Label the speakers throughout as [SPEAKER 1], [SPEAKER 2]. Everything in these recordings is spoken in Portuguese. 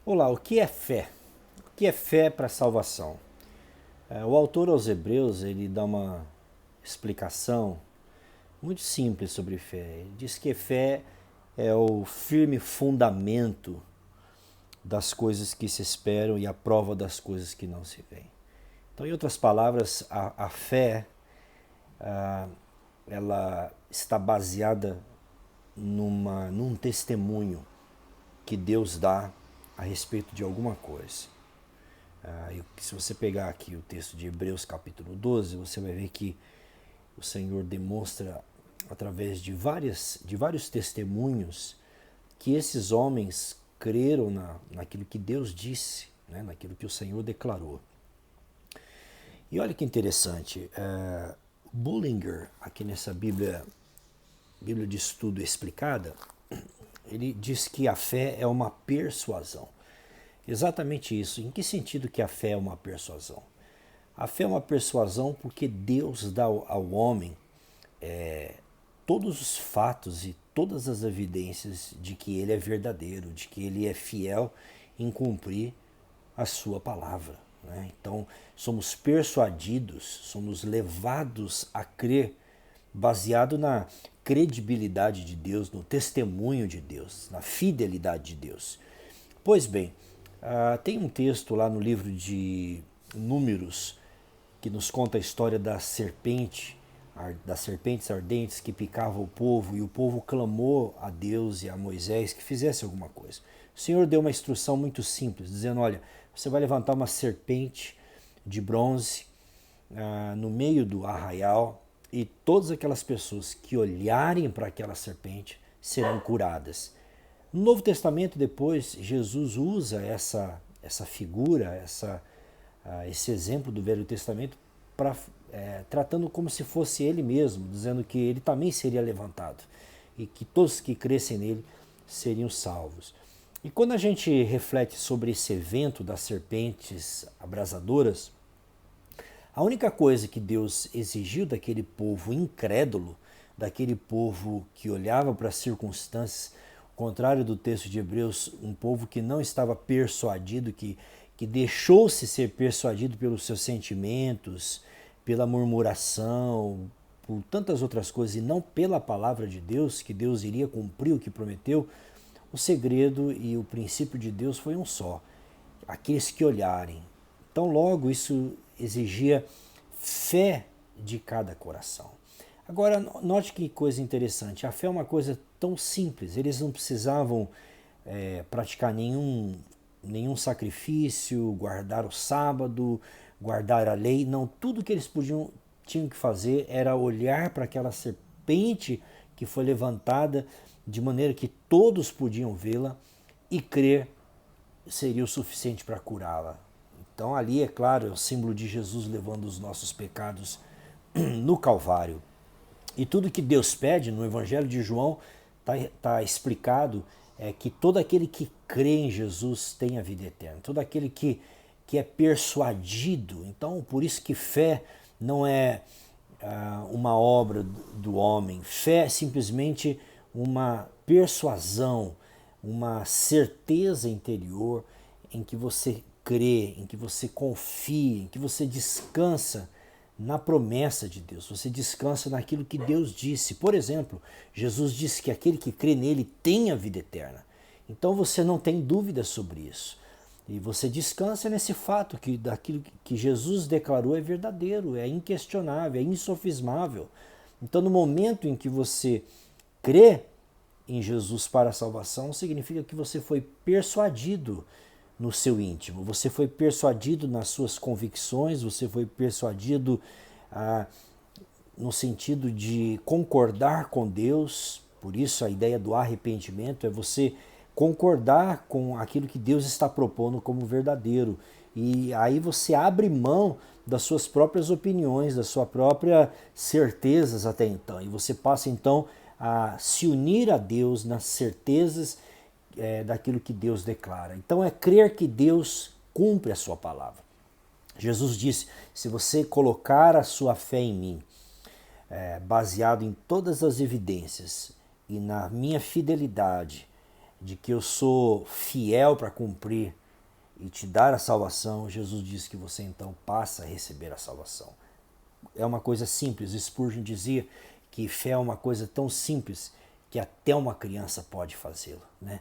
[SPEAKER 1] Olá, o que é fé? O que é fé para a salvação? O autor aos Hebreus ele dá uma explicação muito simples sobre fé. Ele diz que fé é o firme fundamento das coisas que se esperam e a prova das coisas que não se veem. Então, em outras palavras, a fé ela está baseada num testemunho que Deus dá a respeito de alguma coisa. Se você pegar aqui o texto de Hebreus capítulo 12, você vai ver que o Senhor demonstra através de vários testemunhos que esses homens creram naquilo que Deus disse, né, naquilo que o Senhor declarou. E olha que interessante, Bullinger, aqui nessa Bíblia de Estudo Explicada, ele diz que a fé é uma persuasão. Exatamente isso. Em que sentido que a fé é uma persuasão? A fé é uma persuasão porque Deus dá ao homem todos os fatos e todas as evidências de que ele é verdadeiro, de que ele é fiel em cumprir a sua palavra. Né? Então, somos persuadidos, somos levados a crer baseado na credibilidade de Deus, no testemunho de Deus, na fidelidade de Deus. Pois bem, tem um texto lá no livro de Números que nos conta a história das serpentes ardentes que picavam o povo, e o povo clamou a Deus e a Moisés que fizesse alguma coisa. O Senhor deu uma instrução muito simples, dizendo: olha, você vai levantar uma serpente de bronze no meio do arraial, e todas aquelas pessoas que olharem para aquela serpente serão curadas. No Novo Testamento, depois, Jesus usa essa figura, esse exemplo do Velho Testamento, tratando como se fosse ele mesmo, dizendo que ele também seria levantado e que todos que crescem nele seriam salvos. E quando a gente reflete sobre esse evento das serpentes abrasadoras, a única coisa que Deus exigiu daquele povo incrédulo, daquele povo que olhava para as circunstâncias, ao contrário do texto de Hebreus, um povo que não estava persuadido, que deixou-se ser persuadido pelos seus sentimentos, pela murmuração, por tantas outras coisas, e não pela palavra de Deus, que Deus iria cumprir o que prometeu. O segredo e o princípio de Deus foi um só: aqueles que olharem. Então, logo, isso exigia fé de cada coração. Agora, note que coisa interessante: a fé é uma coisa tão simples, eles não precisavam praticar nenhum sacrifício, guardar o sábado, guardar a lei. Não, tudo que eles tinham que fazer era olhar para aquela serpente que foi levantada de maneira que todos podiam vê-la e crer seria o suficiente para curá-la. Então ali, é claro, é o símbolo de Jesus levando os nossos pecados no Calvário. E tudo que Deus pede no Evangelho de João está explicado, que todo aquele que crê em Jesus tem a vida eterna. Todo aquele que é persuadido. Então, por isso que fé não é uma obra do homem. Fé é simplesmente uma persuasão, uma certeza interior em que você crê, em que você confia, em que você descansa na promessa de Deus, você descansa naquilo que Deus disse. Por exemplo, Jesus disse que aquele que crê nele tem a vida eterna. Então você não tem dúvida sobre isso. E você descansa nesse fato que daquilo que Jesus declarou é verdadeiro, é inquestionável, é insofismável. Então, no momento em que você crê em Jesus para a salvação, significa que você foi persuadido no seu íntimo, você foi persuadido nas suas convicções, você foi persuadido no sentido de concordar com Deus. Por isso a ideia do arrependimento é você concordar com aquilo que Deus está propondo como verdadeiro. E aí você abre mão das suas próprias opiniões, das suas próprias certezas até então. E você passa então a se unir a Deus nas certezas daquilo que Deus declara. Então é crer que Deus cumpre a sua palavra. Jesus disse: se você colocar a sua fé em mim, baseado em todas as evidências e na minha fidelidade, de que eu sou fiel para cumprir e te dar a salvação, Jesus diz que você então passa a receber a salvação. É uma coisa simples. Spurgeon dizia que fé é uma coisa tão simples que até uma criança pode fazê-la, né?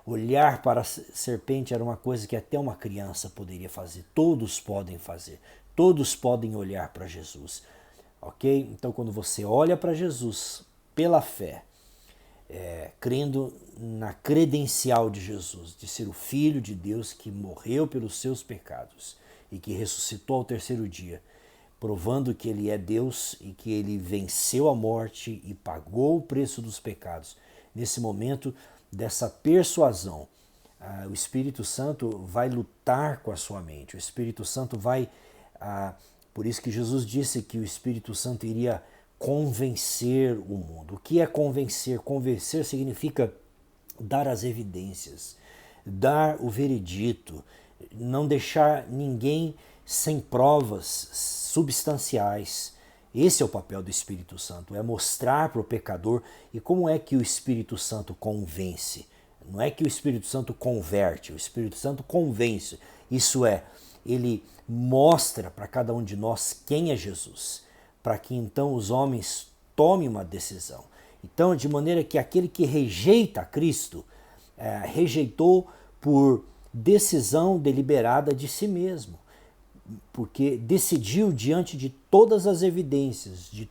[SPEAKER 1] Olhar para a serpente era uma coisa que até uma criança poderia fazer. Todos podem fazer. Todos podem olhar para Jesus. Ok? Então, quando você olha para Jesus pela fé, crendo na credencial de Jesus, de ser o Filho de Deus que morreu pelos seus pecados e que ressuscitou ao terceiro dia, provando que ele é Deus e que ele venceu a morte e pagou o preço dos pecados. Nesse momento dessa persuasão, o Espírito Santo vai lutar com a sua mente. O Espírito Santo vai... Por isso que Jesus disse que o Espírito Santo iria convencer o mundo. O que é convencer? Convencer significa dar as evidências, dar o veredito, não deixar ninguém sem provas substanciais. Esse é o papel do Espírito Santo, é mostrar para o pecador. E como é que o Espírito Santo convence? Não é que o Espírito Santo converte, o Espírito Santo convence. Isso é, ele mostra para cada um de nós quem é Jesus, para que então os homens tomem uma decisão. Então, de maneira que aquele que rejeita Cristo, rejeitou por decisão deliberada de si mesmo, porque decidiu diante de todas as evidências, de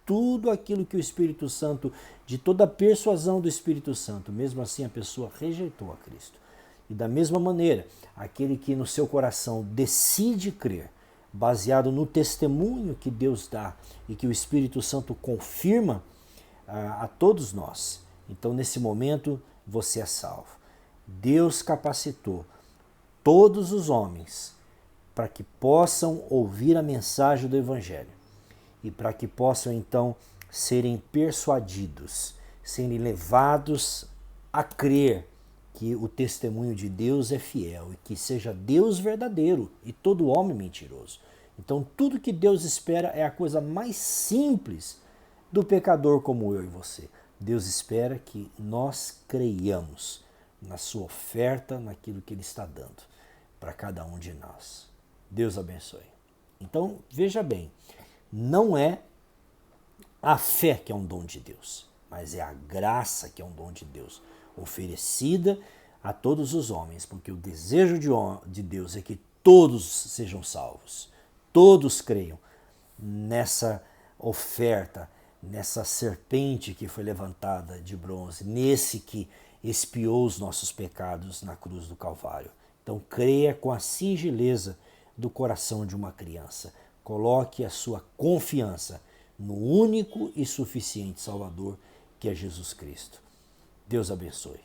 [SPEAKER 1] tudo aquilo que o Espírito Santo, de toda a persuasão do Espírito Santo, mesmo assim a pessoa rejeitou a Cristo. E da mesma maneira, aquele que no seu coração decide crer, baseado no testemunho que Deus dá e que o Espírito Santo confirma a todos nós, então nesse momento você é salvo. Deus capacitou todos os homens para que possam ouvir a mensagem do Evangelho e para que possam então serem persuadidos, serem levados a crer que o testemunho de Deus é fiel e que seja Deus verdadeiro e todo homem mentiroso. Então tudo que Deus espera é a coisa mais simples do pecador como eu e você. Deus espera que nós creiamos na sua oferta, naquilo que Ele está dando para cada um de nós. Deus abençoe. Então, veja bem, não é a fé que é um dom de Deus, mas é a graça que é um dom de Deus, oferecida a todos os homens, porque o desejo de Deus é que todos sejam salvos, todos creiam nessa oferta, nessa serpente que foi levantada de bronze, nesse que expiou os nossos pecados na cruz do Calvário. Então creia com a singeleza do coração de uma criança. Coloque a sua confiança no único e suficiente Salvador que é Jesus Cristo. Deus abençoe.